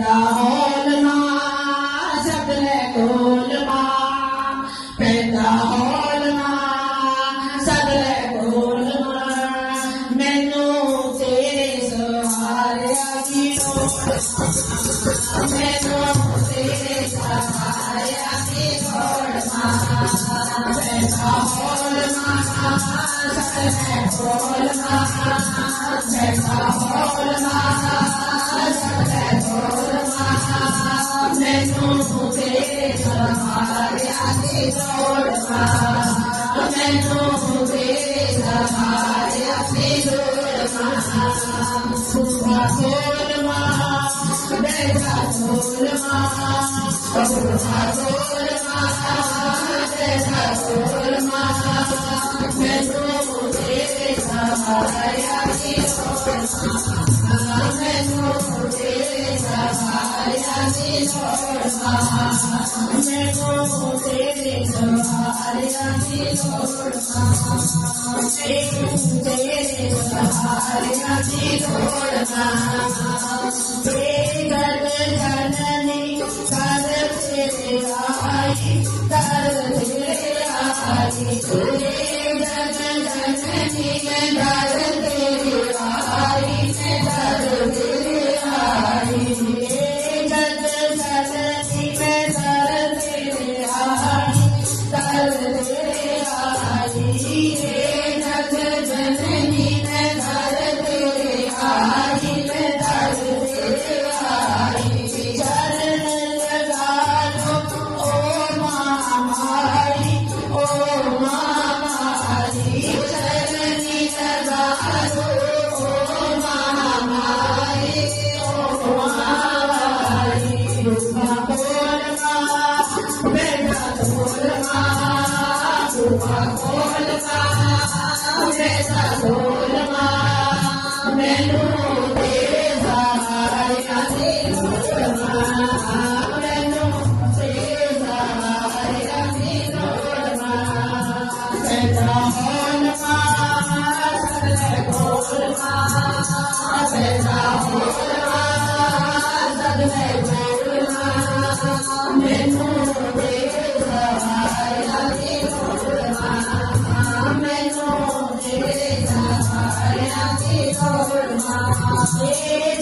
पैदा होल मां सगले गोल मां पैदा होल मां सगले गोल मां मैनू तेरे सहारिया की लोड़ मैनू तेरे सहारिया की लोड़ मां पैदा होल मां सगले गोल मां पैदा होल मां मैनू तेरे सहारिया की लोड़ मां मैनू तेरे सहारिया की लोड़ मां सुबह गोल मां बैठा गोल मां सुबह गोल मां बैठा गोल मां मैनू तेरे सहारिया की लोड़ मां मैनू तेरे सहारिया की लोड़ मां मैनू तेरे सहारिया की लोड़ मां मैनू तेरे सहारिया की लोड़ मां जग जननी कर तेरे आई कर तेरे आई जग जननी कर तेरे आई कर तेरे आई जग जननी में कर तेरे आई कर तेरे आई जग जननी में कर तेरे आई में कर तेरे आई चरण लगा लो ओ मां हमारी ओ मां हमारी चरनी लगा लो ओ मां हमारी ओ मां हमारी दुआ बोल मां बेटा बोल मां दुआ बोल मां बेटा बोल मां मैनू तेरे सहारिया की लोड़ मां मैनू तेरे सहारिया की लोड़ मां पैदा होल मां सगले गोल मां पैदा होल मां सगले गोल मां मैनू तेरे सहारिया की लोड़ मां मैनू तेरे सहारिया की लोड़ मां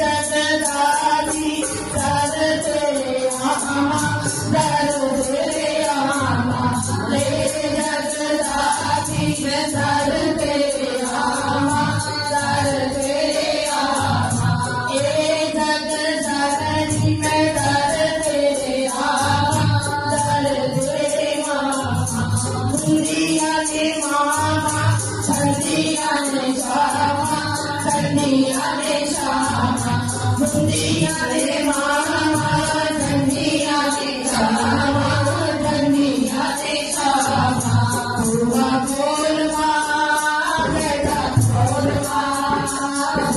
जगदारी दर तेरे आमा दर तेरे आमा जगदारी दर तेरे आमा दर तेरे आमा जगदारी में दर तेरे आमा दर तेरे आमा दुनिया के मामा ठंडिया ने शामा ठंडिया ने शामा दुनिया के मामा ठंडिया ने शामा ठंडिया ने शामा दुआ बोल मां बेटा बोल मां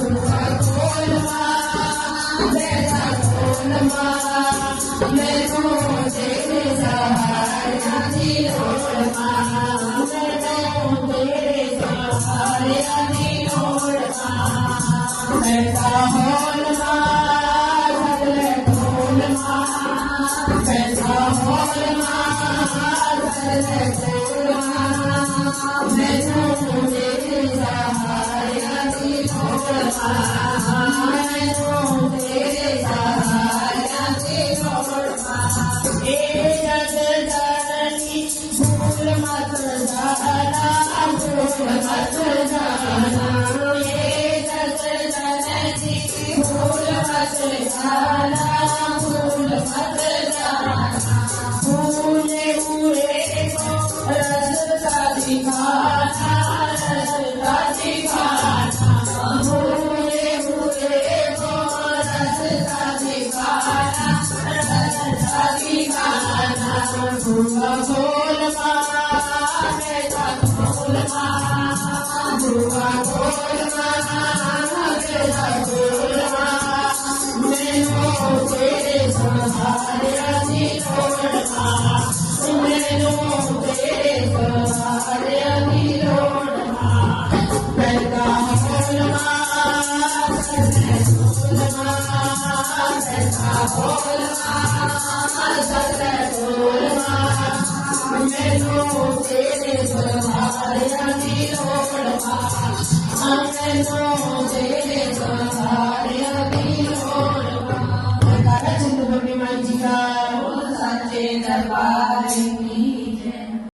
दुआ बोल मां बेटा बोल मां मैनू तेरे सहारिया की लोड़ मां मैनू तेरे सहारिया की लोड़ मां पैदा होल मां सगले गोल मां पैदा होल मां सगले गोल मां मैनू तेरे सहारिया की लोड़ मां मैनू तेरे सहारिया की लोड़ मां जग जननी भूल मत जाना भूल मत जाना जग जननी भूल मत जाना भूल मत जाना भूले हुए को रास्ता दिखाना रास्ता दिखाना भूले हुए को रास्ता दिखाना रास्ता दिखाना दुआ बोल मां बेटा बोल मां दुआ बोल मां बेटा बोल मां मैनू तेरे सहारिया की लोड़ मां मैनू तेरे सहारिया की लोड़ मां पैदा होल मां ਮੈਨੂੰ ਤੇਰੇ ਸਹਾਰਿਆਂ ਦੀ ਲੋੜ ਵਾ ਮੈਨੂੰ ਤੇਰੇ ਸਹਾਰਿਆਂ ਦੀ ਲੋੜ ਵਾ। ਜੈਕਾਰਾ ਚੰਦ ਬਾਬੇ ਮਾਈ ਜੀ ਦਾ। ਬੋਲ ਸੱਚੇ ਦਰਬਾਰ ਕੀ